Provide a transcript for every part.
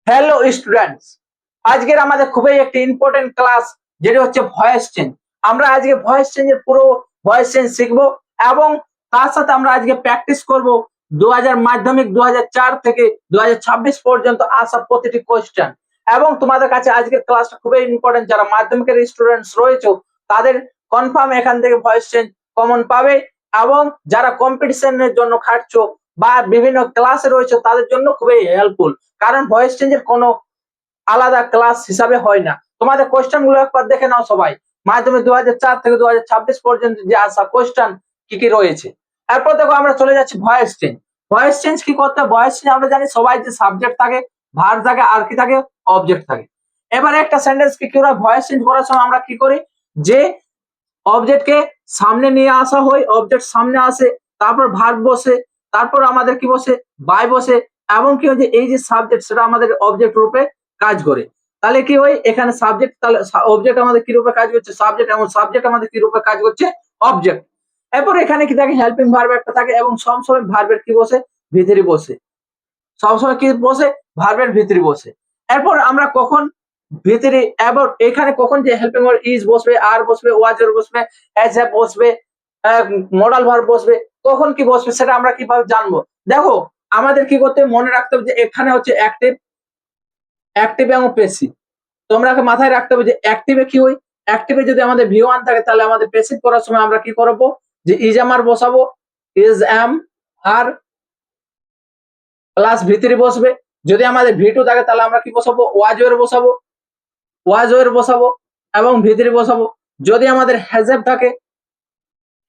Hello students, আজকের আমাদের খুবই একটি ইম্পর্টেন্ট ক্লাস, যেটা হচ্ছে ভয়েস চেঞ্জ। আমরা আজকে ভয়েস চেঞ্জের পুরো ভয়েস চেঞ্জ শিখবো এবং তার সাথে আমরা আজকে প্র্যাকটিস করব মাধ্যমিক 2004 থেকে 2026 পর্যন্ত আসা প্রতিটি কোয়েশ্চেন। এবং তোমাদের কাছে আজকের ক্লাসটা খুবই ইম্পর্টেন্ট। যারা মাধ্যমিকের স্টুডেন্টস রয়েছে তাদের কনফার্ম এখান থেকে ভয়েস চেঞ্জ কমন পাবে, এবং যারা কম্পিটিশনের জন্য খাটছো বা বিভিন্ন ক্লাসে রয়েছে তাদের জন্য খুবই হেল্পফুল, কারণ ভয়েস চেঞ্জের কোনো আলাদা ক্লাস হিসাবে হয় না। তোমাদের কোয়েশ্চেন গুলো একবার দেখে নাও সবাই। মাধ্যমিক 2004 থেকে 2026 পর্যন্ত যে আসা কোয়েশ্চেন কি কি রয়েছে। এরপর দেখো আমরা চলে যাচ্ছি ভয়েস চেঞ্জ। ভয়েস চেঞ্জ কি করতে হয়? ভয়েস চেঞ্জ আমরা জানি সবাই যে সাবজেক্ট থাকে, ভার্ব থাকে, আর কি থাকে, অবজেক্ট থাকে। এবারে একটা সেন্টেন্স কি করে ভয়েস চেঞ্জ করার সময় আমরা কি করি, যে অবজেক্টকে সামনে নিয়ে আসা হয়, অবজেক্ট সামনে আসে, তারপর ভার্ব বসে, তারপর আমাদের কি বসে, বাই বসে, এবং কি হয় যে এই যে সাবজেক্ট সেটা আমাদের অবজেক্ট রূপে কাজ করে। তাহলে কি হয়, এখানে সাবজেক্ট, তাহলে অবজেক্ট আমাদের কি রূপে কাজ করছে, সাবজেক্ট, এবং সাবজেক্ট আমাদের কি রূপে কাজ করছে, অবজেক্ট। এরপর এখানে কি থাকে, হেল্পিং ভার্ব একটা থাকে, এবং সবসময় ভার্বের কি বসে, ভিতরে বসে, সবসময় কি বসে, ভার্বের ভিতরে বসে। এরপর আমরা কখন ভিতরে, এবার এখানে কখন যে হেল্পিং ভার্ব ইজ বসবে, আর বসবে, ওয়াজ বসবে, এজ হ্যাভ বসবে, মডাল ভার্ব বসবে, কখন কি বসবে সেটা আমরা কিভাবে জানবো। দেখো, আমাদের কি করতে মনে রাখতে হবে যে এখানে হচ্ছে অ্যাক্টিভ, অ্যাক্টিভ এবং প্যাসিভ। তোমরা মাথায় রাখতে হবে যে অ্যাক্টিভে কি হয়, অ্যাক্টিভে যদি আমাদের ভি1 থাকে তাহলে আমাদের প্যাসিভ করার সময় আমরা কি করবো, যে ইজ এম আর বসাবো, ইজ এম আর প্লাস ভিতরে বসবে। যদি আমাদের ভি2 থাকে তাহলে আমরা কি বসাবো, ওয়াজ ওয়ের বসাবো, ওয়াজ ওয়ের বসাবো এবং ভিতরে বসাবো। যদি আমাদের হ্যাজেভ থাকে,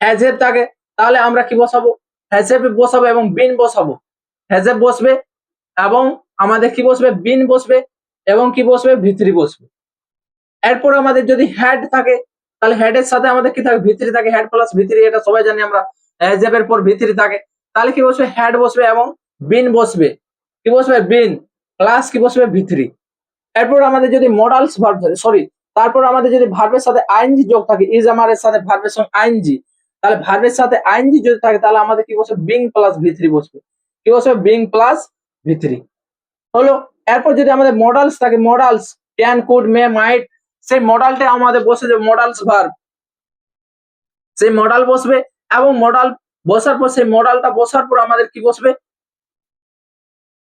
হ্যাজেভ থাকে, তাহলে আমরা কি বসাবো, হ্যাজেভ বসাবো এবং বিন বসাবো। হ্যাজেভ বসবে এবং আমাদের কি বসবে, বিন বসবে, এবং কি বসবে, ভিতরি বসবে। এরপর আমাদের যদি হেড থাকে তাহলে হেডের সাথে আমাদের কি থাকে, ভিতরি থাকে, হেড প্লাস ভিতরি, এটা সবাই জানি আমরা। হ্যাজেভের পর ভিতরি থাকে, তাহলে কি বসবে, হেড বসবে এবং বিন বসবে, কি বসবে, বিন প্লাস কি বসবে, ভিতরি। এরপর আমাদের যদি মডালস ভার্ব থাকে, সরি, তারপর আমাদের যদি ভার্বের সাথে আইএনজি যোগ থাকে, ইজ আমার এর সাথে ভার্বের সঙ্গে আইএনজি, তাহলে ভার্বের সাথে আইএনজি যদি থাকে তাহলে আমাদের কি বসবে, বিং প্লাস ভি3 বসবে, কি বসবে, বিং প্লাস ভি3 হলো। এরপর যদি আমাদের মডালস থাকে, মডালস ক্যান, কুড, মে, মাইট, সেই মডালটা আমাদের বসে যে মডালস ভার্ব, সেই মডাল বসবে, এবং মডাল বসার পর, সেই মডালটা বসার পর আমাদের কি বসবে,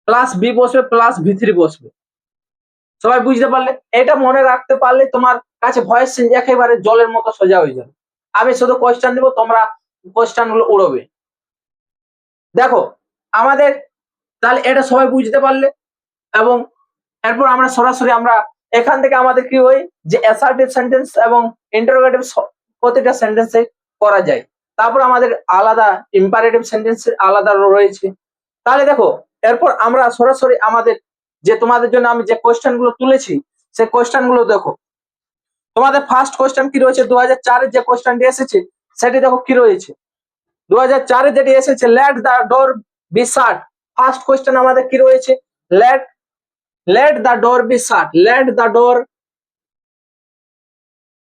প্লাস বি বসবে, প্লাস ভি3 বসবে। সবাই বুঝতে পারলে? এটা মনে রাখতে পারলে তোমার কাছে ভয়েস চেঞ্জ একেবারে জলের মতো সোজা হয়ে যাবে। আমি শুধু কোয়েশ্চেন দিব, তোমরা কোয়েশ্চেন গুলো উড়বে। দেখো আমাদের, তাহলে এটা সবাই বুঝতে পারলে। এবং এরপর আমরা সরাসরি আমরা এখান থেকে আমাদের কি হয়, যে অ্যাসার্টিভ সেন্টেন্স এবং ইন্টারোগেটিভ প্রতিটা সেন্টেন্সে করা যায়। তারপর আমাদের আলাদা ইম্পারেটিভ সেন্টেন্স আলাদা রয়েছে। তাহলে দেখো, এরপর আমরা সরাসরি আমাদের, যে তোমাদের জন্য আমি যে কোয়েশ্চেন গুলো তুলেছি সেই কোয়েশ্চেন গুলো দেখো। তোমাদের ফার্স্ট কোয়েশ্চেন কি রয়েছে, 2004-এর যে কোয়েশ্চেনটি এসেছে সেটি দেখো কি রয়েছে। 2004-এ যেটি এসেছে, let the door be shut. First question আমাদের কি রয়েছে, let let the door be shut, let the door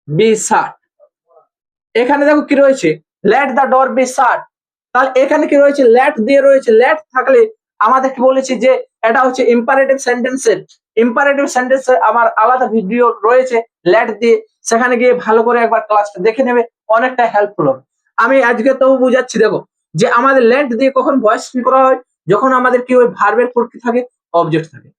be shut. এখানে দেখো কি রয়েছে, let the door be shut. তাহলে এখানে কি রয়েছে, লেট দিয়ে রয়েছে। লেট থাকলে আমাদের কি বলেছি, যে এটা হচ্ছে ইম্পারেটিভ সেন্টেন্সের। ইম্পারেটিভ সেন্টেন্সে আমার আলাদা ভিডিও রয়েছে লেট দিয়ে, সেখানে গিয়ে ভালো করে একবার ক্লাসটা দেখে নেবে, অনেকটা হেল্পফুল হবে। আমি আজকে তো বুঝাচ্ছি। দেখো, যে আমাদের লেট দিয়ে কখন ভয়েস করা হয়, যখন আমাদের কি ওই ভার্বের পর কি থাকে, অবজেক্ট থাকে,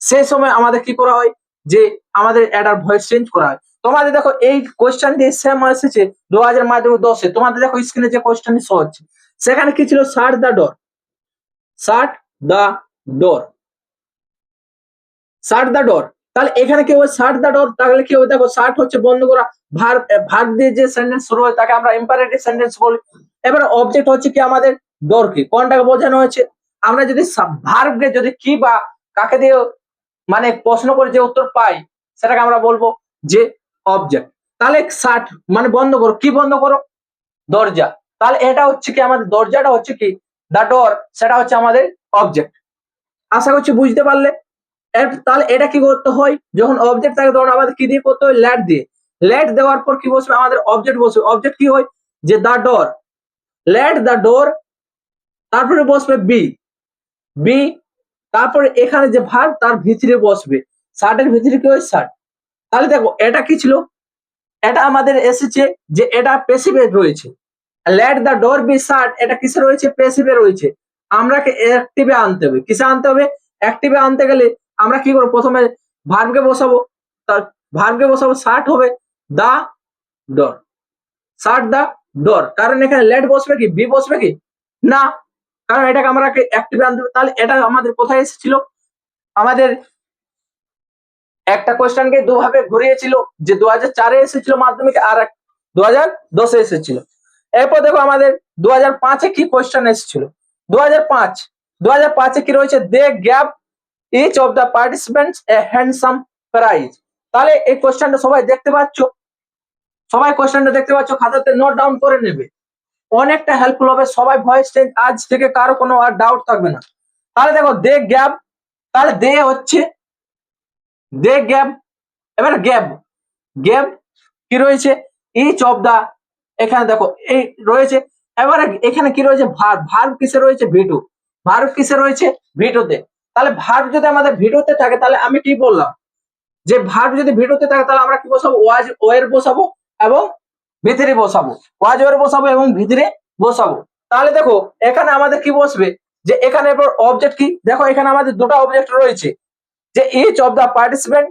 সেই সময় আমাদের কি করা হয়, যে আমাদের এটার ভয়েস চেঞ্জ করা হয়। তোমাদের দেখো এই কোয়েশ্চেনটি সেম এসেছে 2010-এ। তোমাদের দেখো স্ক্রিনে যে কোয়েশ্চেনটি শো হচ্ছে, সেখানে কি ছিল, শাট the door, shut the door, shut the door. তাহলে এখানে কি হবে, শাট দ্য ডোর। তাহলে কি হবে, দেখো শাট হচ্ছে বন্ধ করা, ভার্ব, ভার্ব দিয়ে যে সেন্টেন্স শুরু হয় তাকে আমরা ইম্পারেটিভ সেন্টেন্স বলি। এবার অবজেক্ট হচ্ছে কি আমাদের, ডোর কি, কোনটাকে বোঝানো হয়েছে। আমরা যদি ভার্বকে যদি কি বা কাকে দিয়ে মানে প্রশ্ন করে যে উত্তর পাই, সেটাকে আমরা বলবো যে অবজেক্ট। তাহলে শাট মানে বন্ধ করো, কি বন্ধ করো, দরজা। তাহলে এটা হচ্ছে কি আমাদের, দরজাটা হচ্ছে কি, দা ডোর, সেটা হচ্ছে আমাদের অবজেক্ট। আশা করছি বুঝতে পারলে। তাহলে এটা কি করতে হয়, যখন অবজেক্ট থাকে তখন আমাদের কি দিয়ে করতে হয়, লেট দিয়ে। লেট দেওয়ার পর কি বসবে, আমাদের অবজেক্ট বসবে। অবজেক্ট কি হয়, যে দা ডোর, লেট দা ডোর, তারপরে বসবে বি, বি তারপরে এখানে যে ভার্ব তার ভিতরে বসবে, শার্টের ভিতরে কি হয় শার্ট। তাহলে দেখো এটা কি ছিল, এটা আমাদের এসেছে যে এটা প্যাসিভে রয়েছে। লেট দ্য ডোর বি শাট, এটা কিসে রয়েছে, প্যাসিভে রয়েছে। আমরা অ্যাক্টিভে আনতে হবে, কিসে আনতে হবে, অ্যাক্টিভে আনতে গেলে আমরা কি করব, প্রথমে ভার্বকে বসাবো, তার ভার্বকে বসাবো, শাট হবে দা ডোর, শাট দা ডোর। কারণ এখানে লেট বসবে কি, বি বসবে কি না, কারণ এটাকে আমরা অ্যাক্টিভে আনতে হবে। তাহলে এটা আমাদের কোথায় এসেছিল, আমাদের একটা কোয়েশ্চেনকে দুভাবে ঘুরিয়েছিল, যে 2004-এ এসেছিল মাধ্যমিকে, আর 2010-এ এসেছিল। এরপর দেখো আমাদের 2005-এ কি কোয়েশ্চেন এসেছিল। 2005-এ কি রয়েছে, they gave each of the participants a handsome prize. তাহলে এই কোয়েশ্চেনটা সবাই দেখতে পাচ্ছ, সবাই কোয়েশ্চেনটা দেখতে পাচ্ছ, খাতাতে নোট ডাউন করে নেবে, অনেকটা হেল্পফুল হবে। সবাই ভয়েস চেঞ্জ, আজ থেকে কারো কোনো আর ডাউট থাকবে না। তাহলে দেখো দে গ্যাভ, তাহলে দে হচ্ছে দে গ্যাভ, এবার গ্যাভ, গ্যাভ কি রয়েছে, ইচ অফ দা, এখানে দেখো এই রয়েছে। এবারে এখানে কি রয়েছে, ভার্ব, ভার্ব কিসে রয়েছে, ভিটু, ভার্ব কিসে রয়েছে, ভিটুতে। তাহলে ভার্ব যদি আমাদের ভিটুতে থাকে, তাহলে আমি কি বললাম, যে ভার্ব যদি ভিটুতে থাকে তাহলে আমরা কি বসাবো, ওয়াজ ওয়ের বসাবো এবং ভিতরে বসাবো, ওয়াজ ওয়ের বসাবো এবং ভিতরে বসাবো। তাহলে দেখো এখানে আমাদের কি বসবে, যে এখানে এরপর অবজেক্ট কি, দেখো এখানে আমাদের দুটো অবজেক্ট রয়েছে, যে ইচ অফ দা পার্টিসিপেন্ট,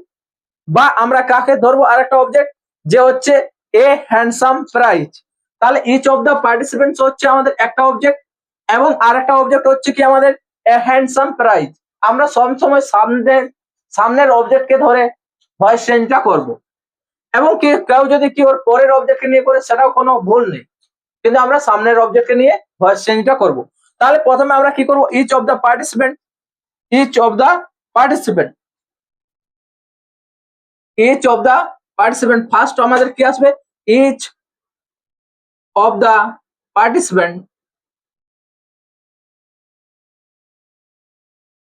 বা আমরা কাকে ধরবো, আরেকটা অবজেক্ট যে হচ্ছে এ হ্যান্ডসাম প্রাইজ। তাহলে ইচ অফ দা পার্টিসিপেন্টস হচ্ছে আমাদের একটা অবজেক্ট, এবং আরেকটা অবজেক্ট হচ্ছে কি আমাদের এ হ্যান্ডসাম প্রাইজ। আমরা সবসময় সামনের অবজেক্টকে ধরে ভয়েস চেঞ্জটা করব, এবং কেউ যদি কি ওর পরের অবজেক্টকে নিয়ে করে সেটাও কোনো ভুল নেই, কিন্তু আমরা সামনের অবজেক্টকে নিয়ে ভয়েস চেঞ্জটা করব। তাহলে প্রথমে আমরা কি করব, each of the participant, each of the participant, each of the participant, first আমাদের কি আসবে, each of the participant,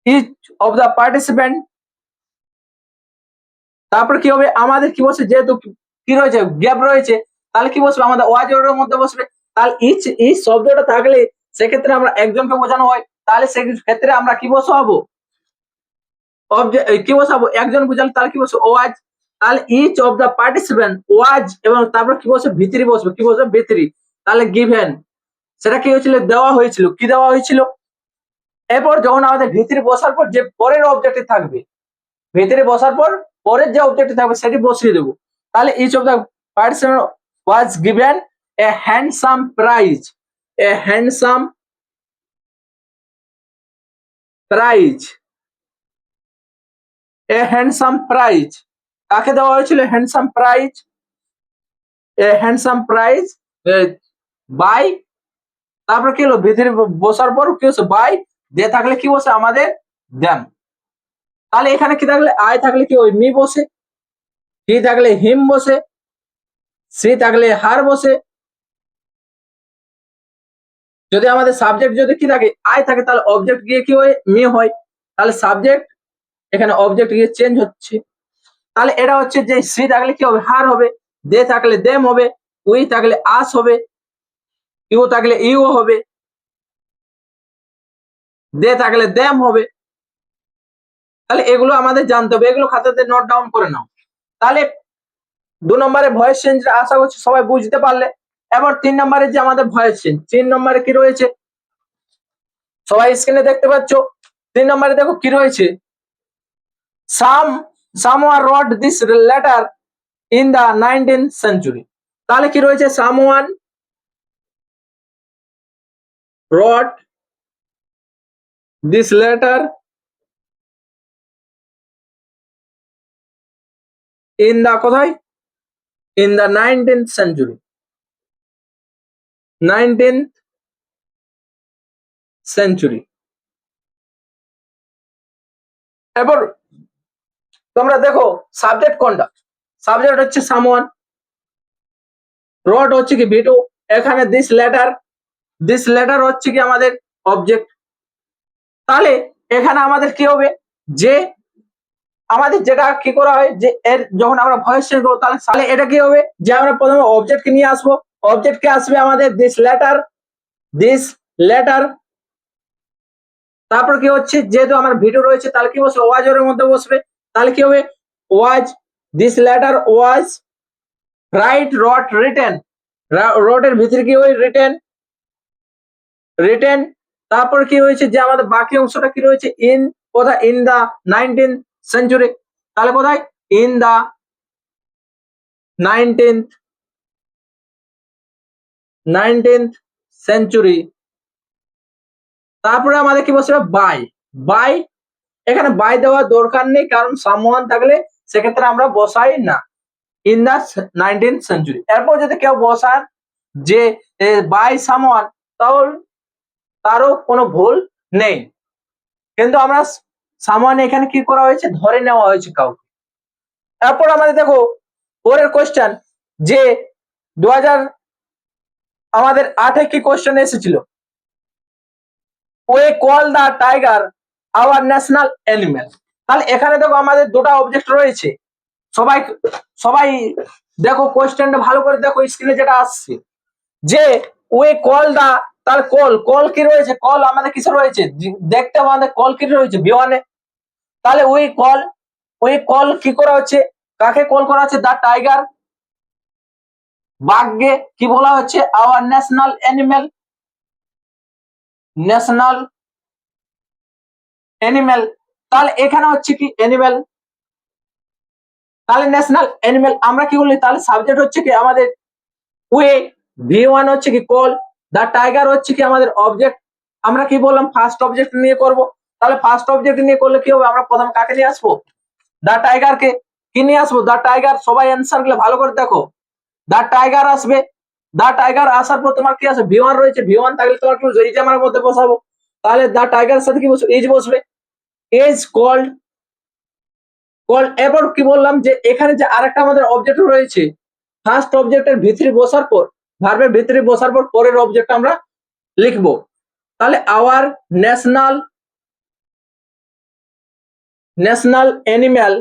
each of the participant. তারপর কি হবে, আমাদের কি বসে, যেহেতু কি রয়েছে, গ্যাপ রয়েছে, তাহলে কি বসবে, আমাদের ওয়াজ ওয়ার্ডের মধ্যে বসবে। তাহলে ইচ, ইচ শব্দটা থাকলে সেক্ষেত্রে আমরা একজনকে বোঝানো হয়, তাহলে সেক্ষেত্রে আমরা কি বসাবো, কি বসাবো, একজন বোঝালে তাহলে কি বসবে, ওয়াজ। তাহলে ইচ অফ দা পার্টিসিপেন্ট ওয়াজ, এবং তারপর কি বসবে, ভিতরি বসবে, কি বসবে, ভিতরি। তাহলে গিভেন, সেটা কি হয়েছিল, দেওয়া হয়েছিল, কি দেওয়া হয়েছিল। এরপর যখন আমাদের ভিতরে বসার পর যে পরের অবজেক্টে থাকবে, ভিতরে বসার পর পরের যে অবজেক্ট থাকবে সেটি বসিয়ে দেবো। তাহলে each of the participant was given a handsome prize, a handsome prize, a handsome prize. কাকে দেওয়া হয়েছিল handsome prize, a handsome prize by, তারপর কি হলো, ভিতরে বসার পর কি হচ্ছে, বাই, দিয়ে থাকলে কি বসে আমাদের দ্যাম। তাহলে এখানে কি থাকলে, আই থাকলে কি ওই মি বসে, হি থাকলে হিম বসে, সি থাকলে হার বসে। যদি আমাদের সাবজেক্ট যদি কি থাকে, আই থাকে, তাহলে অবজেক্ট গিয়ে কি হয়, মি হয়। তাহলে সাবজেক্ট, এখানে অবজেক্ট গিয়ে চেঞ্জ হচ্ছে। তাহলে এটা হচ্ছে যে সি থাকলে কি হবে, হার হবে, দে থাকলে দেম হবে, উই থাকলে আস হবে, ইউ থাকলে ইউ হবে, দে থাকলে দেম হবে। তাহলে এগুলো আমাদের জানতে হবে, এগুলো খাতাতে নোট ডাউন করে নাও। তাহলে 2 নম্বরে ভয়েস চেঞ্জ, আশা করছি সবাই বুঝতে পারলে। এবার 3 নম্বরে যে আমাদের ভয়েস চেঞ্জ, 3 নম্বরে কি রয়েছে, সবাই স্ক্রিনে দেখতে পাচ্ছ। 3 নম্বরে দেখো কি রয়েছে, someone wrote this letter in the 19th century। তাহলে কি রয়েছে, someone wrote this letter in the কোথায়, in the 19th century, 19th century। এবার তোমরা দেখো সাবজেক্ট কোনটা, সাবজেক্ট হচ্ছে সামওয়ান, রড হচ্ছে কি ভিটু, এখানে দিস লেটার হচ্ছে কি আমাদের অবজেক্ট। তাহলে এখানে আমাদের কি হবে, যে আমাদের যেটা কি করা হয়, যে এর যখন আমরা ভয়েস চেঞ্জ করবো, তাহলে এটা কি হবে, যে আমরা প্রথমে অবজেক্টকে নিয়ে আসবো, অবজেক্টকে আসবে আমাদের দিস লেটার তারপর কি হচ্ছে, যেহেতু আমার ভিডিও রয়েছে তাহলে কি বসবে, ওয়াজ এর মধ্যে বসবে। তাহলে কি হবে, was this letter was write wrote written, রটের ভিতরে কি হয় রিটেন, রিটেন। তারপর কি হয়েছে, যে আমাদের বাকি অংশটা কি রয়েছে, ইন, কোথায়, ইন দা 19th সেঞ্চুরি। তাহলে কোথায়, ইন দা 19th সেঞ্চুরি। তারপরে আমাদের কি বসবে, বাই, বাই। এখানে বাই দেওয়ার দরকার নেই, কারণ সামওয়ান থাকলে সেক্ষেত্রে আমরা বসাই না, ইন দা 19th সেঞ্চুরি। এরপর যদি কেউ বসান যে বাই সামওয়ান, তাহলে তারও কোনো ভুল নেই, কিন্তু আমরা সামওয়ান এখানে কি করা হয়েছে, ধরে নেওয়া হয়েছে কাউকে। এরপর আমাদের দেখো পরের কোশ্চেন, যে 2000 আমাদের 8-এ কি কোশ্চেন এসেছিল, we call the tiger our national animal. তাহলে এখানে দেখো আমাদের দুটো অবজেক্ট রয়েছে, সবাই সবাই দেখো কোশ্চেনটা ভালো করে দেখো, স্ক্রিনে যেটা আসছে, যে ওয়ে কল দা, তার কল, কল কি রয়েছে, কল আমাদের কিসে রয়েছে, দেখতে আমাদের কল কি রয়েছে, বিওয়ানে। তাহলে ওই কল কি করা হচ্ছে, কাকে কল করা হচ্ছে, দা টাইগার, বাঘকে কি বলা হচ্ছে, hour national animal, national animal. তাহলে এখানে হচ্ছে কি অ্যানিমেল, তাহলে ন্যাশনাল অ্যানিমেল আমরা কি বলি, তাহলে সাবজেক্ট হচ্ছে কি আমাদের ওয়ে, ভি1 হচ্ছে কি কল, দা টাইগার হচ্ছে কি আমাদের অবজেক্ট। আমরা কি বললাম, ফার্স্ট অবজেক্ট নিয়ে করব। তাহলে ফার্স্ট অবজেক্ট নিয়ে করলে কি হবে, আমরা প্রথম কাকে নিয়ে আসবো, দা টাইগারকে। কি নিয়ে আসবো, দা টাইগার। সবাই অ্যান্সার গুলো ভালো করে দেখো, দা টাইগার আসবে। দা টাইগার আসার পর তোমার কি আছে, ভি1 রয়েছে, ভি1 থাকলে তোমার কি এই যে আমার মধ্যে বসাবো। তাহলে দা টাইগারের সাথে কি বসবে, ইজ বসবে, ইজ কল্ড, কল্ড। এরপর কি বললাম, যে এখানে যে আরেকটা আমাদের অবজেক্ট রয়েছে, ফার্স্ট অবজেক্টের ভিতরে বসার পর, ভার্বের ভিতরে বসার পর পরের অবজেক্ট আমরা লিখবো। তাহলে our national animal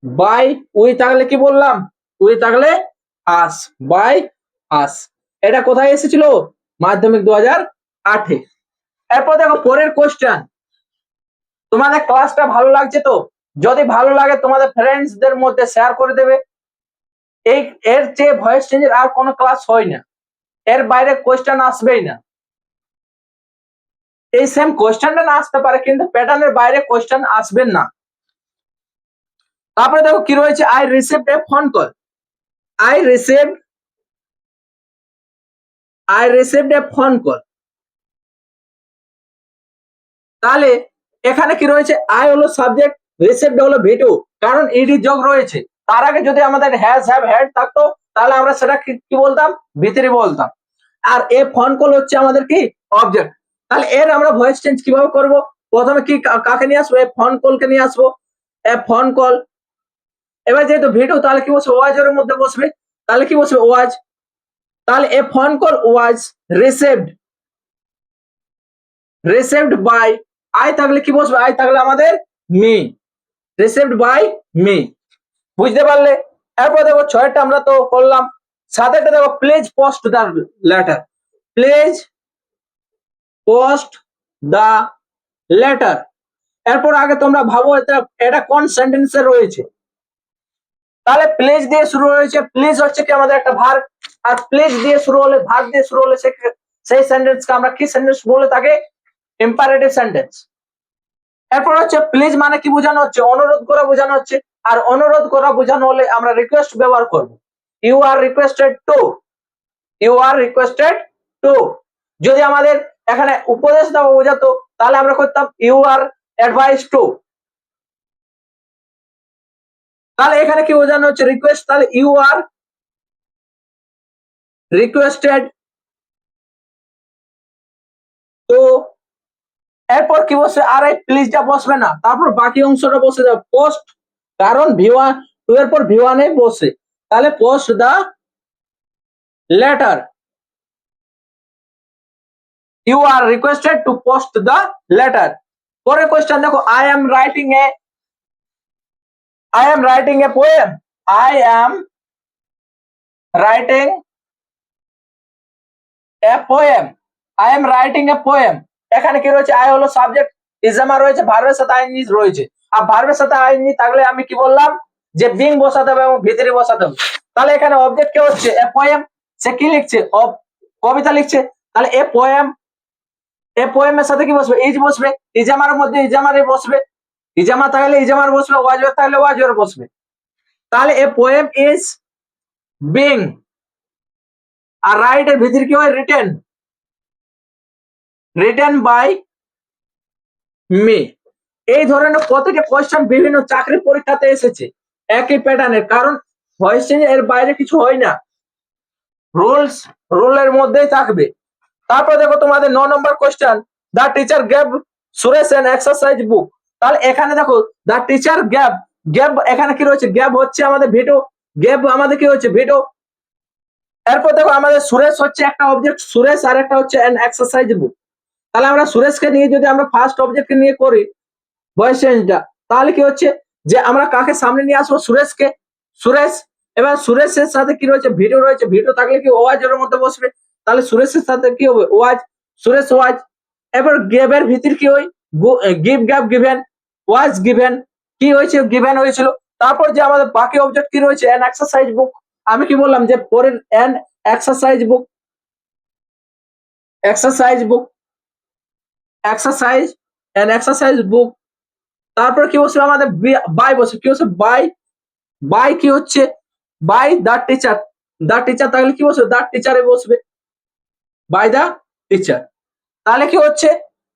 by, we থাকলে কি বললাম, উই থাকলে আস, বাই আস। এটা কোথায় এসেছিল, মাধ্যমিক 2008-এ। এরপর দেখো পরের কোশ্চেন, তোমাদের ক্লাসটা ভালো লাগছে তো, যদি ভালো লাগে তোমাদের ফ্রেন্ডসদের মধ্যে শেয়ার করে দেবে। এর চেয়ে ভয়েস চেঞ্জের আর কোনো ক্লাস হয় না, এর বাইরে কোশ্চেন আসবেই না। এই সেম কোশ্চেনটা না আসতে পারে, কিন্তু প্যাটার্নের বাইরে কোশ্চেন আসবেন না। তারপরে দেখো কি রয়েছে, I received a phone call, I received a phone call. তাহলে এখানে কি রয়েছে, আই হলো সাবজেক্ট, রিসিভড হলো ভিটু, কারণ ইডি যোগ রয়েছে। তার আগে যদি আমাদের হ্যাজ হ্যাভ হ্যাড থাকতো, তাহলে আমরা সেটা কি বলতাম, ভিতরে বলতাম। আর এ ফোন কল হচ্ছে আমাদের কি অবজেক্ট। তাহলে এর আমরা ভয়েস চেঞ্জ কিভাবে করব, প্রথমে কি কাকে নিয়ে আসবো, এ ফোন কলকে নিয়ে আসবো, এ ফোন কল। এবার যেহেতু ভিডিও, তাহলে কি বসবে, ওয়াজ এর মধ্যে বসবে। তাহলে কি বসবে, ওয়াজ। তাহলে a phone call was received by, I থাকলে কি বসবে, আই থাকলে আমাদের মি, রিসিভড বাই মি। বুঝতে পারলে। এরপর দেখো 6টা আমরা তো করলাম, 7টা দেখো, please post the letter, please post the letter. এরপর আগে তোমরা ভাবো এটা কোন সেন্টেন্সে রয়েছে। তাহলে প্লিজ দিয়ে শুরু হয়েছে, প্লিজ হচ্ছে কি আমাদের একটা ভার্ব, আর প্লিজ দিয়ে শুরু হলে, ভার্ব দিয়ে শুরু হলে সেই সেন্টেন্সকে আমরা কি সেন্টেন্স বলে থাকে, ইম্পারেটিভ সেন্টেন্স। এরপর হচ্ছে প্লিজ মানে কি বোঝানো হচ্ছে, অনুরোধ করা বোঝানো হচ্ছে। আর অনুরোধ করা বোঝানো হলে আমরা রিকোয়েস্ট ব্যবহার করব, you are requested to, you are requested to. যদি আমাদের এখানে উপদেশ দেওয়া বোঝাতো, তাহলে আমরা করতাম ইউ আর অ্যাডভাইস টু। তাহলে এখানে কি বোঝানো হচ্ছে, রিকোয়েস্ট, তাহলে ইউ আর রিকোয়েস্টেড তো। এরপর কি বসবে, আর এই প্লিজটা বসবে না, তারপর বাকি অংশটা বসে যাবে পোস্ট, কারণ ভি1 টু এর পর ভি1 এ বসে। তাহলে post the letter, you are requested to post the letter. পরের কোশ্চেন দেখো, I am writing a poem, I am writing a poem, I am writing a poem. এখানে কি রয়েছে, আই হলো সাবজেক্ট, ইজামা রয়েছে, ভার্বের সাথে আইএনজি রয়েছে। আর ভার্বের সাথে আইএনজি থাকলে আমি কি বললাম যে বিং বসাতে হবে এবং ভিতরে বসাতে হবে। তাহলে এখানে অবজেক্ট কে হচ্ছে এ পোয়েম, সে কি লিখছে, কবিতা লিখছে। তাহলে এ পোয়েম, এ পোয়েমের সাথে কি বসবে, ইজ বসবে, ইজামার মধ্যে ইজামারে বসবে, ইজামা থাকলে ইজামার বসবে, ওয়াজের থাকলে ওয়াজের বসবে। তাহলে এ পোয়েম ইজ বিং, আর রাইট এর ভিতরে কি হয়, রিটেন, রিটেন বাই মি। এই ধরনের প্রতিটা কোয়েশ্চেন বিভিন্ন চাকরি পরীক্ষাতে এসেছে একই প্যাটার্নের, কারণ ভয়েস চেঞ্জ এর বাইরে কিছু হয় না, রুলের মধ্যেই থাকবে। তারপর দেখো তোমাদের 9 number question, the teacher gave Suresh an exercise book. তাহলে এখানে দেখো দা টিচার গেভ, গেভ এখানে কি রয়েছে, গেভ হচ্ছে আমাদের ভিডিও, গেভ আমাদের কি হচ্ছে ভিডিও। এরপর দেখো আমাদের সুরেশ হচ্ছে একটা অবজেক্ট, সুরেশ আর একটা হচ্ছে এন এক্সারসাইজ বুক। তাহলে আমরা সুরেশকে নিয়ে যদি আমরা ফার্স্ট অবজেক্টকে নিয়ে করি ভয়েস চেঞ্জটা, তাহলে কি হচ্ছে যে আমরা কাকে সামনে নিয়ে আসবো, সুরেশকে, সুরেশ। এবার সুরেশের সাথে কি রয়েছে, ভিডিও রয়েছে, ভিডিও থাকলে কি ওয়াজ এর মধ্যে বসবে, তাহলে সুরেশের সাথে কি হবে, ওয়াজ, সুরেশ ওয়াজ। এবার গেভের ভিতর কি হয়, give gap given, was given, কি হয়েছে, গিভেন হয়েছিল। তারপর যে আমাদের বাকি অবজেক্ট কি রয়েছে, এন এক্সারসাইজ বুক। আমি কি বললাম যে পরের এন এক্সারসাইজ বুক, এক্সারসাইজ বুক, এক্সারসাইজ, এন এক্সারসাইজ বুক। তারপর কি বসবে আমাদের বাই বসবে, কি হচ্ছে বাই, বাই কি হচ্ছে, by the teacher, the teacher তাহলে কি বসবে, দা টিচারে বসবে, বাই দা টিচার। তাহলে কি হচ্ছে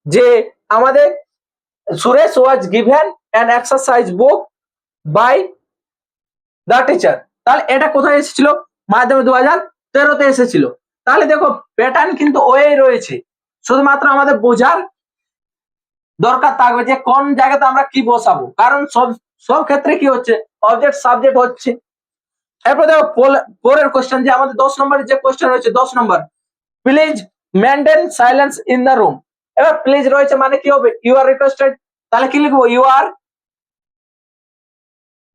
যে আমাদের Suresh was given an exercise book by the teacher. তাহলে এটা কোথায় এসেছিল, মাধ্যমিক 2013-তে এসেছিল। তাহলে দেখো প্যাটার্ন কিন্তু ওই রয়েছে, শুধুমাত্র আমাদের বোঝার দরকার থাকবে যে কোন জায়গাতে আমরা কি বসাবো, কারণ সব ক্ষেত্রে কি হচ্ছে, অবজেক্ট সাবজেক্ট হচ্ছে। এরপর দেখো পরের কোশ্চেন, যে আমাদের 10 নম্বরের যে কোশ্চেন রয়েছে, 10 number, please maintain silence in the room. এবার প্লিজ রয়েছে মানে কি হবে, ইউ আর রিকোয়েস্টেড। তাহলে কি লিখবো, you are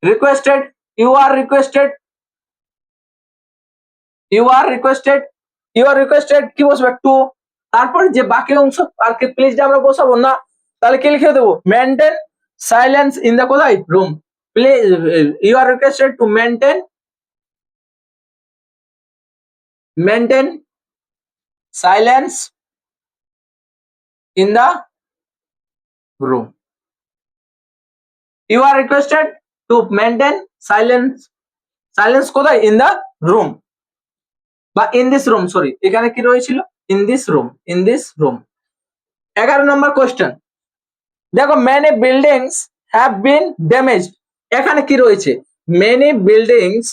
requested, you are requested, you are requested, you are requested কি বসবে, টু। তারপর যে বাকি অংশ আর কি প্লিজ আমরা বসাবো না, তাহলে কি লিখে দেবো, মেনটেন সাইলেন্স ইন দ্য কোথায়, room. Please you are requested to maintain, maintain silence in the room. You are requested to maintain silence, silence কোথায়, in the room বা in this room, সরি এখানে কি রয়েছিল, in this room, in this room। 11 number question, দেখো many buildings have been damaged। এখানে কি রয়েছে, many buildings,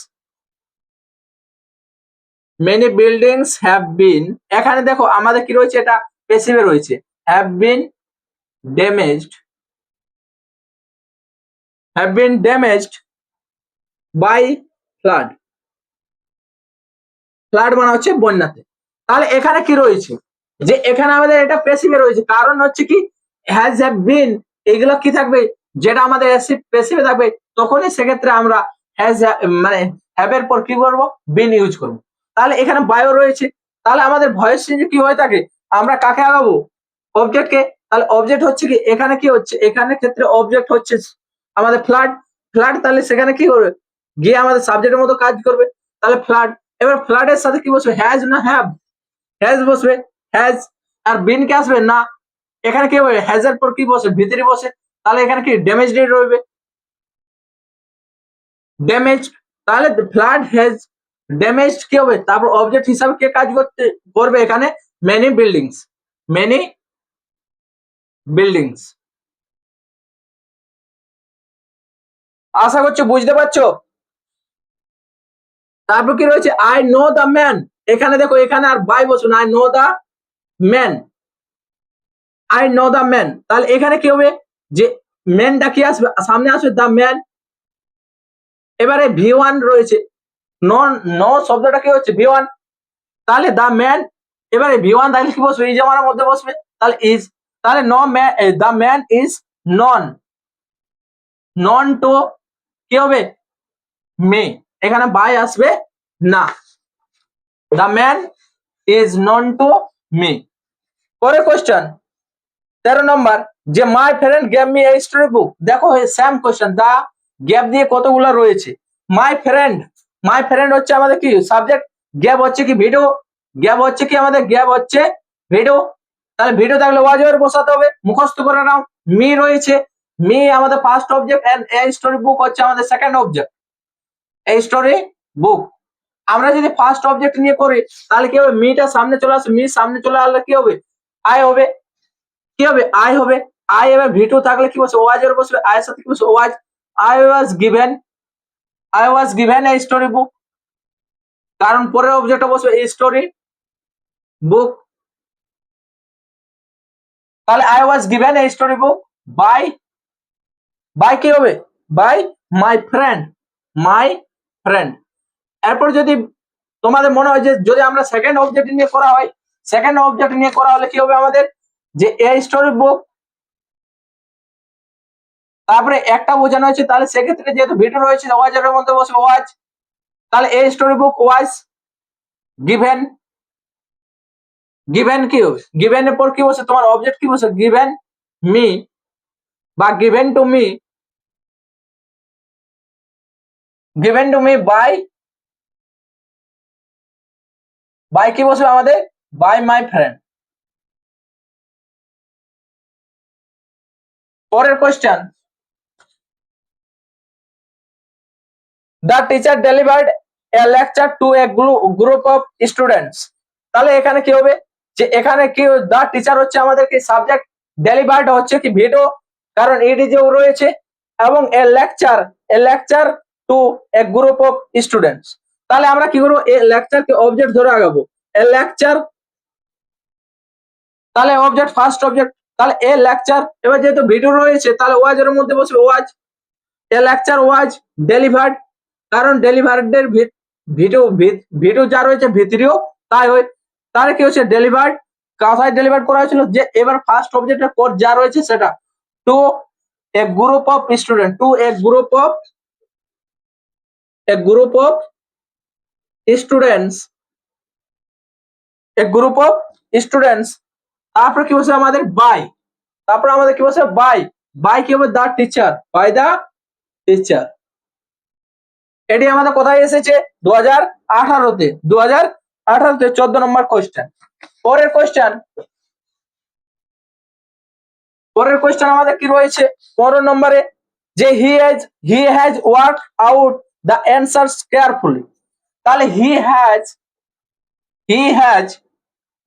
many buildings have been, এখানে দেখো আমাদের কি রয়েছে, এটা প্যাসিভে রয়েছে, have been damaged, have been damaged by flood, flood মানে হচ্ছে বন্যাতে। তাহলে এখানে কি রয়েছে, যে এখানে আমাদের এটা প্যাসিভে রয়েছে, কারণ হচ্ছে কি হ্যাজ হ্যাভ বিন, এগুলো কি থাকবে, যেটা আমাদের প্যাসিভে থাকবে তখনই সেক্ষেত্রে আমরা হ্যাজ মানে হ্যাভ এর পর কি করবো, বিন ইউজ করবো। তাহলে এখানে বায়ো রয়েছে, তাহলে আমাদের ভয়েস চেঞ্জে কি হয়ে থাকে, আমরা কাকে আগাবো, অবজেক্টকে। তাহলে অবজেক্ট হচ্ছে কি, এখানে কি হচ্ছে, এখানে ক্ষেত্রে অবজেক্ট হচ্ছে আমাদের ফ্লাড, ফ্লাড তাহলে সেখানে কি করবে, গিয়ে আমাদের সাবজেক্টের মতো কাজ করবে, তাহলে ফ্লাড। এবার ফ্লাডের সাথে কি বসবে, হ্যাজ না হ্যাভ, হ্যাজ বসবে, হ্যাজ। আর বিন কে আসবে না, এখানে কি হবে, হ্যাজ এর পর কি বসে, ভিতরে বসে, তাহলে এখানে কি ড্যামেজ রইবে, ড্যামেজ। তাহলে ফ্লাড হ্যাজ ড্যামেজ কি হবে, তারপর অবজেক্ট হিসাবে কে কাজ করবে এখানে, মেনি বিল্ডিংস, মেনি বিল্ডিংস। আশা করছি বুঝতে পারছো। তারপর কি রয়েছে, আই নো দ্য ম্যান, এখানে দেখো এখানে আর বাই বসুন, I know the man, I know the man. তাহলে এখানে কি হবে, যে ম্যানটা কি আসবে, সামনে আসবে দ্য ম্যান। এবারে ভি ওয়ান রয়েছে, নো শব্দটা কি হচ্ছে, ভি ওয়ান, তাহলে দ্য ম্যান। এবারে ভি ওয়ান তাহলে কি বসবে, ইজ আমার মধ্যে বসবে, তাহলে ইজ। তাহলে no man, the man is none, none to কি হবে, মে, এখানে বাই আসবে না, the man is none to me. পরের কোশ্চেন, 13 নম্বর, যে my friend gave me a story book. দেখো সেম কোশ্চেন, দা গ্যাপ দিয়ে কতগুলো রয়েছে। মাই ফ্রেন্ড হচ্ছে আমাদের কি সাবজেক্ট, গ্যাপ হচ্ছে কি ভিডিও, গ্যাপ হচ্ছে ভিডিও। তাহলে ভিডিও থাকলে ওয়াজ এর বসাতে হবে, মুখস্থ করে নাও। মি রয়েছে, মি আমাদের first object, and a story book হচ্ছে আমাদের সেকেন্ড অবজেক্ট। এই স্টোরি বুক আমরা যদি ফার্স্ট অবজেক্ট নিয়ে করি তাহলে কি হবে, মিটা সামনে চলে আসবে, মি সামনে চলে আসলে কি হবে, আই হবে। কি হবে, আই হবে। আই এবার ভি2 থাকলে কি বসবে, ওয়াজ এর বসবে, আই এর সাথে কি বসবে, was. I was given, a story book, কারণ পরের অবজেক্টটা বসবে এই স্টোরি বুক। তাহলে I was given a story book by, কি হবে, বাই মাই ফ্রেন্ড। এরপর যদি তোমাদের মনে হয় যে যদি আমরা সেকেন্ড অবজেক্ট নিয়ে করা হয়, সেকেন্ড অবজেক্ট নিয়ে করা হলে কি হবে আমাদের, যে এ স্টোরি বুক, তারপরে একটা বোঝানো হয়েছে, তাহলে সেক্ষেত্রে যেহেতু ভিডিও রয়েছে ওয়াজ এর মধ্যে বসবে ওয়াজ। তাহলে এ স্টোরি বুক ওয়াজ গিভেন, কি হবে, গিভেন এর পর কি বসে, তোমার অবজেক্ট কি বসে, গিভেন মি বা গিভেন টু মি, বাই কি বসবে আমাদের, বাই মাই ফ্রেন্ড। পরের কোশ্চেন, the teacher delivered a lecture to a group of students. তাহলে এখানে কি হবে, যে এখানে কি দ্য টিচার হচ্ছে আমাদের কি সাবজেক্ট, ডেলিভার্ড হচ্ছে কি ভিডিও, কারণ এডি যে রয়েছে, এবং a lecture to a group of students. তাহলে আমরা কি করবো, এ লেকচারকে অবজেক্ট ধরে আগাবো, এ লেকচার, তাহলে অবজেক্ট ফার্স্ট অবজেক্ট, তাহলে এ লেকচার। এবার যেহেতু ভিডিও রয়েছে তাহলে ওয়াজ এর মধ্যে বসবে ওয়াজ, এ লেকচার ওয়াজ ডেলিভার্ড, কারণ ডেলিভার্ডের ভিডিও যা রয়েছে ভিতরিও তাই হয়। তাহলে কি হচ্ছে, ডেলিভার্ড কোথায় ডেলিভার্ড করা হয়েছিল, যে এবার ফার্স্ট অবজেক্টের পর যা রয়েছে সেটা, to a group of student, group of students, group of students. তারপর কি বলছে আমাদের বাই, তারপর আমাদের কি বলছে বাই কি হবে, দা টিচার, বাই দা টিচার। এটি আমাদের কোথায় এসেছে, 2018-তে, 14 নম্বর কোশ্চেন। পরের কোশ্চেন আমাদের কি রয়েছে 15 নম্বরে, যে he has work out the answers carefully. তাহলে he has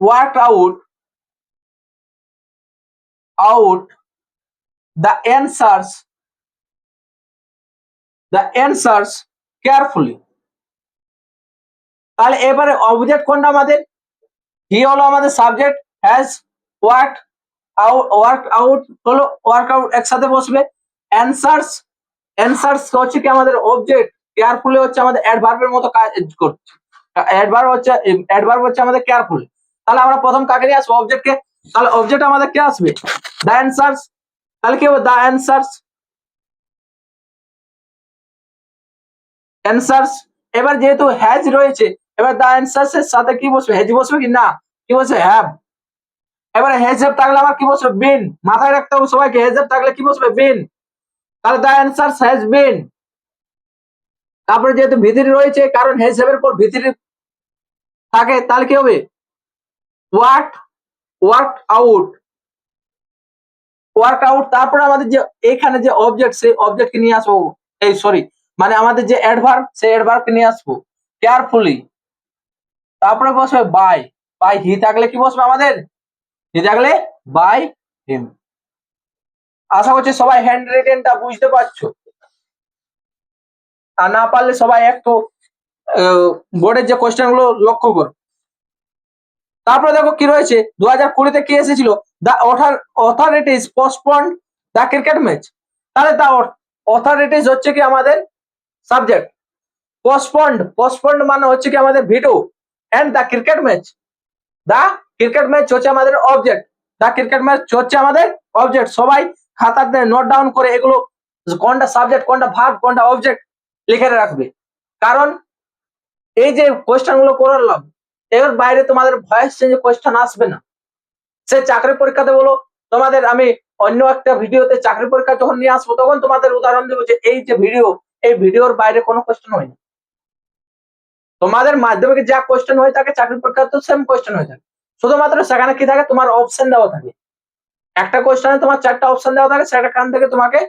work out the answers carefully. তাহলে এবারে অবজেক্ট কোনটা আমাদের, হি হলো আমাদের সাবজেক্ট, হ্যাজ ওয়ার্ক আউট হলো একসাথে বসবে, অ্যান্সার্স হচ্ছে কি আমাদের অবজেক্ট, কেয়ারফুলি হচ্ছে আমাদের অ্যাডভার্বের মতো কাজ করছে, অ্যাডভার্ব হচ্ছে আমাদের কেয়ারফুলি। তাহলে আমরা প্রথম কাকে নিয়ে আসবো, অবজেক্টকে। তাহলে অবজেক্ট আমাদের কে আসবে, দ্য অ্যান্সার্স। তাহলে কি হবে, দ্য অ্যান্সার্স। এবার যেহেতু হ্যাজ রয়েছে, এবার দ্য অ্যান্সার্স এর সাথে কি বসবে, হ্যাজ বসবে কি না, কি বসবে, হ্যাভ। এবারে হ্যাজ হ্যাভ থাকলে আমার কি বসবে, বিন। মাথায় রাখতে হবে সবাইকে, হ্যাজ হ্যাভ থাকলে কি বসবে, বিন। তাহলে দ্য অ্যান্সার্স হ্যাজ বিন। তারপরে যেহেতু ভিতরি রয়েছে, কারণ হ্যাজ হ্যাভ এর পর ভিতরি থাকে, তাহলে কি হবে, ওয়ার্ক আউট। তারপরে আমাদের যে এখানে যে অবজেক্ট, সেই অবজেক্টকে নিয়ে আসবো, এই সরি, মানে আমাদের যে অ্যাডভার্ব, সেই অ্যাডভার্বকে নিয়ে আসবো কেয়ারফুলি। তারপরে বসবে বাই হি থাকলে কি বসবে আমাদের, হি থাকলে বাই হিম। আশা করছি সবাই হ্যান্ড রিটেনটা বুঝতে পারছো, আর না পারলে সবাই একটু বোর্ডের যে কোশ্চেন গুলো লক্ষ্য করো। তারপরে দেখো কি রয়েছে, 2020-তে কি এসেছিল, the authorities postponed the cricket match. তাহলে দ্য অথরিটিজ হচ্ছে কি আমাদের সাবজেক্ট, পোস্টপন্ড মানে হচ্ছে কি আমাদের video, and the cricket match হচ্ছে আমাদের অবজেক্ট, দ্য ক্রিকেট ম্যাচ হচ্ছে আমাদের অবজেক্ট। সবাই খাতাতে নোট ডাউন করে এগুলো কোনটা সাবজেক্ট, কোনটা ভার্ব, কোনটা অবজেক্ট লিখে রাখবে, কারণ এই যে কোয়েশ্চেন গুলো করলাম এর বাইরে তোমাদের ভয়েস চেঞ্জ কোয়েশ্চেন আসবে না। সে চাকরি পরীক্ষাতে বলো, তোমাদের আমি অন্য একটা ভিডিওতে চাকরি পরীক্ষা যখন নিয়ে আসবো তখন তোমাদের উদাহরণ দেবো যে এই যে ভিডিও, এই ভিডিওর বাইরে কোনো কোশ্চেন হয়নি। তোমাদের মাধ্যমিকে যা কোশ্চেন হয়ে থাকে চাকরি পরীক্ষা তো সেম কোশ্চেন হয়ে থাকে, শুধুমাত্র সেখানে কি থাকে তোমার অপশন দেওয়া থাকে। একটা কোশ্চেনে তোমার 4টা অপশন দেওয়া থাকে, সেখান থেকে তোমাকে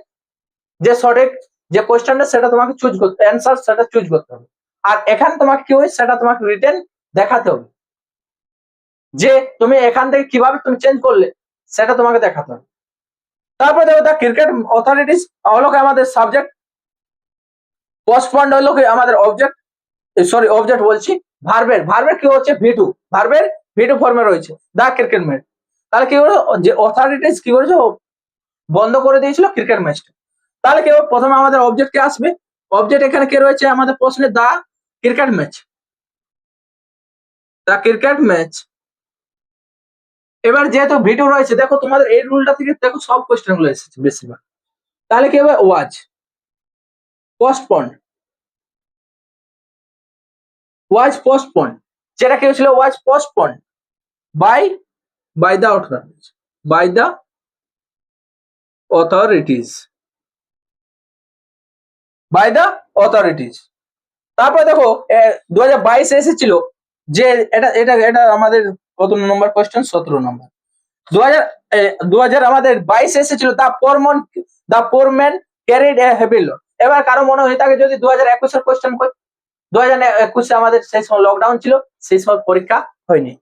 যে সঠিক যে কোশ্চেনটা সেটা তোমাকে চুজ করতে, অ্যান্সার সেটা চুজ করতে হবে। আর এখানে তোমাকে কি হয় সেটা তোমাকে রিটেন দেখাতে হবে, যে তুমি এখান থেকে কিভাবে তুমি চেঞ্জ করলে সেটা তোমাকে দেখাতে হবে। তারপরে দেখো দা ক্রিকেট অথরিটিস হলো কি আমাদের সাবজেক্ট, পোস্টপন্ড হলো কি আমাদের অবজেক্ট, সরি অবজেক্ট বলছি, ভার্বের কি হচ্ছে ভিটু, ভার্বের ভিটু ফর্মে রয়েছে দা ক্রিকেট ম্যাচ। তাহলে কি হলো যে অথরিটিস কি করেছে বন্ধ করে দিয়েছিল ক্রিকেট ম্যাচটা। তাহলে কি হবে প্রথমে আমাদের অবজেক্ট কে আসবে, অবজেক্ট এখানে কে রয়েছে আমাদের প্রশ্নে দা ক্রিকেট ম্যাচ, দা ক্রিকেট ম্যাচ। এবার যেহেতু ভিডিও রয়েছে দেখো তোমাদের এই রুলটা থেকে দেখো সব কোশ্চেন গুলো এসেছে বেশিরভাগ। তাহলে কি হবে ওয়াজ পোস্টপন্ড, ওয়াজ পোস্টপন্ড, যেটা কি হয়েছিল was postponed by the authorities, by the authorities, by the authorities. তারপরে দেখো 2022 এসেছিল যে এটা এটা এটা আমাদের কত নম্বর কোশ্চেন, 17 নম্বর। 2000 আমাদের 22 এসেছিল the poor man carried a heavy load. এবার কারো মনে হয়ে থাকে যদি 2021 এর কোশ্চেন কই, 2021 আমাদের সেই সময় লকডাউন ছিল, সেই সময় পরীক্ষা হয়নি।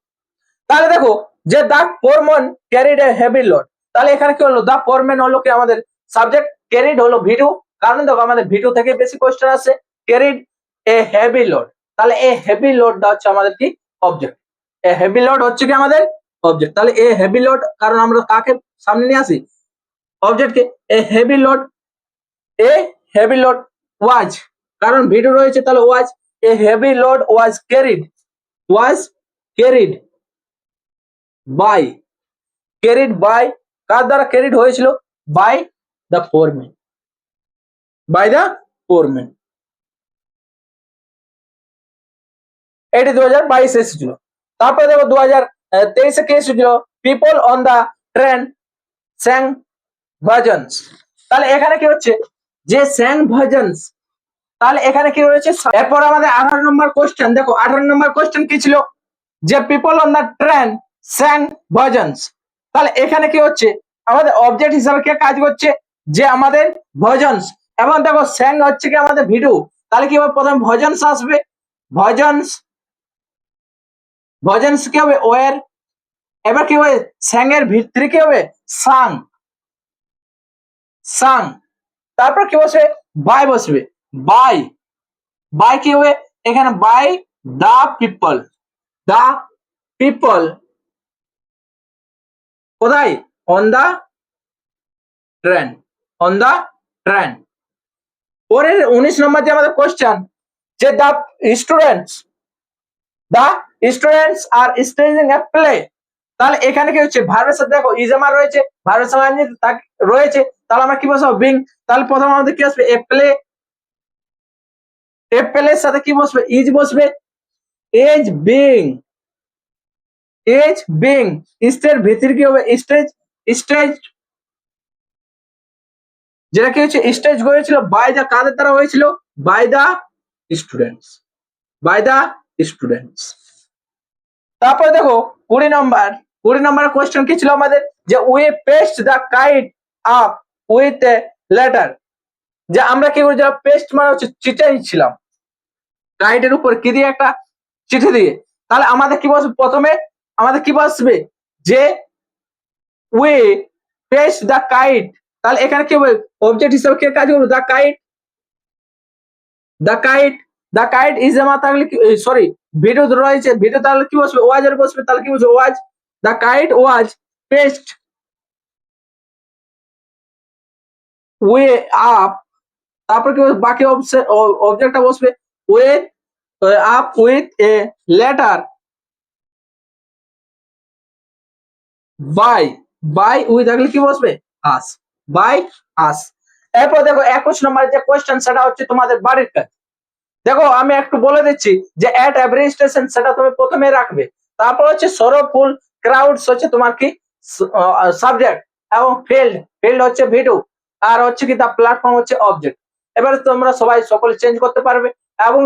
তাহলে দেখো যে the poor man carried a heavy load, তাহলে এখানে কি হলো দা পোর ম্যান হলো কি আমাদের সাবজেক্ট, ক্যারিড হলো ভিডিও, কারণ দেখো আমাদের ভিডিও থেকে বেশি কোশ্চেন আসে, ক্যারিড এ হেভি লোড, তাহলে এ হেভি লোডটা হচ্ছে আমাদের কি অবজেক্ট, এ হেভি লোড হচ্ছে কি আমাদের অবজেক্ট। তাহলে এ হেভি লোড, কারণ আমরা কাকে সামনে নিয়ে আসি অবজেক্টকে, a heavy load, a heavy load was, কারণ ভিডিও রয়েছে তাহলে was, a heavy load was carried, was carried by, carried by, কার দ্বারা ক্যারিড হয়েছিল by the foreman, by the foreman. এটি 2022 এসেছিল। তারপরে দেখো 2023 কে এসেছিল people on the train sang bhajans. তাহলে এখানে কি হচ্ছে যে স্যাং ভজনস, তাহলে এখানে কি রয়েছে এরপর আমাদের 18 নম্বর কোশ্চেন। দেখো 18 নম্বর কোশ্চেন কি ছিল যে people on the train sang bhajans. তাহলে এখানে কি হচ্ছে আমাদের অবজেক্ট হিসাবে কে কাজ করছে যে আমাদের ভজনস, এবং দেখো স্যাং হচ্ছে কি আমাদের ভিডিও, তাহলে কি হবে প্রথম ভজনস আসবে, ভজনস, ভজনস কি হবে ওয়ের, এবার কি হবে স্যাং এর ভিতরে কি হবে সাং, সাং, তারপর কি বসবে বাই বসবে, বাই, বাই কি হবে এখানে by the people, the people কোথায় on the train, on the train. পরের 19 নম্বর যে আমাদের কোশ্চেন যে the students, the students are staging a play. তাহলে এখানে কি হচ্ছে ভার্বের সাথে দেখো ইজামা রয়েছে, ভার্বের সঙ্গে রয়েছে, তাহলে আমরা কি বসাবো বিং। তাহলে প্রথম আমাদের কি আসবে এ প্লে, এ প্লের সাথে কি বসবে ইজ বসবে, is being, is being, stage ভিতর কি হবে স্টেজ, স্টেজ, যেটা কি হচ্ছে স্টেজ হয়েছিল বাই দা কাদের দ্বারা হয়েছিল by the students, by the students. তারপরে দেখো 20 নম্বর কোশ্চেন কি ছিল আমাদের যে we paste the kite up with a letter, যে আমরা কি করি যারা পেস্ট মানে হচ্ছে চিটাইছিলাম কাইটের উপর কি দিয়ে একটা চিঠি দিয়ে। তাহলে আমাদের কি বসবে প্রথমে আমাদের কি বসবে যে উই পেস্ট দা কাইট, তাহলে এখানে কি হবে অবজেক্ট হিসেবে কে কাজ করবে the kite, the kite, the kite is a থাকলে কি সরি ভিডিও রয়েছে, ভিডিও তাহলে কি বসবে ওয়াজ এর বসবে, তাহলে কি বসবে was, the kite was paste way up, তারপর কি বসবে বাকি অবজেক্টটা বসবে with up with a letter by, by with থাকলে কি বসবে আস, বাই আস। এরপর দেখো 21 নম্বর যে কোশ্চেন সেটা হচ্ছে তোমাদের বাড়ির কাজ। দেখো আমি একটু বলে দিচ্ছি যে এট এভরি স্টেশন সেটা তুমি প্রথমে রাখবে, তারপর হচ্ছে সরোফুল ক্রাউডস হচ্ছে তোমার কি সাবজেক্ট এবং ফিল্ড হচ্ছে ভিডিও, আর হচ্ছে কি দা প্ল্যাটফর্ম হচ্ছে অবজেক্ট। এবারে তোমরা সবাই সকলে চেঞ্জ করতে পারবে। এবং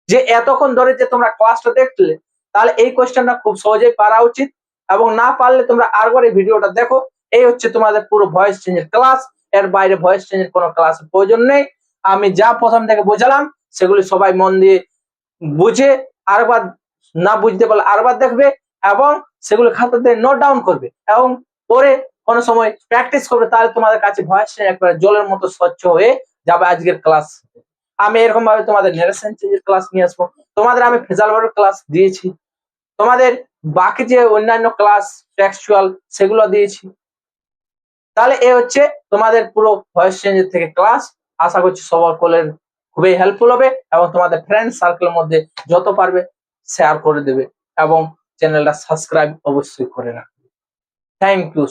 যে এতক্ষণ ধরে যে তোমরা ক্লাসটা দেখলে, তাহলে এই কোয়েশ্চেনটা খুব সহজেই পারা উচিত, এবং না পারলে তোমরা আরেকবার এই ভিডিওটা দেখো। এই হচ্ছে তোমাদের পুরো ভয়েস চেঞ্জের ক্লাস। এর বাইরে ভয়েস চেঞ্জের কোনো ক্লাসের প্রয়োজন নেই। আমি যা প্রথম থেকে বোঝালাম সেগুলি সবাই মন দিয়ে বুঝে আরেকবার, না বুঝতে পারলে আরেকবার দেখবে, এবং সেগুলো খাতাতে নোট ডাউন করবে, এবং পরে কোনো সময় প্র্যাকটিস করবে। তাহলে তোমাদের কাছে ভয়েস চেঞ্জ একবারে জলের মতো স্বচ্ছ হয়ে যাবে আজকের ক্লাস। আমি এরকম ভাবে তোমাদের নেরেশন চেঞ্জের ক্লাস নিয়ে আসবো। তোমাদের আমি ফেজাল ভার্বের ক্লাস দিয়েছি, তোমাদের বাকি যে অন্যান্য ক্লাস টেক্সচুয়াল সেগুলো দিয়েছি। তাহলে এ হচ্ছে তোমাদের পুরো ভয়েস চেঞ্জের থেকে ক্লাস। আশা করছি সকলের খুবই হেল্পফুল হবে, এবং তোমাদের ফ্রেন্ড সার্কেলের মধ্যে যত পারবে শেয়ার করে দেবে, এবং চ্যানেলটা সাবস্ক্রাইব অবশ্যই করে রাখবে। Thank you.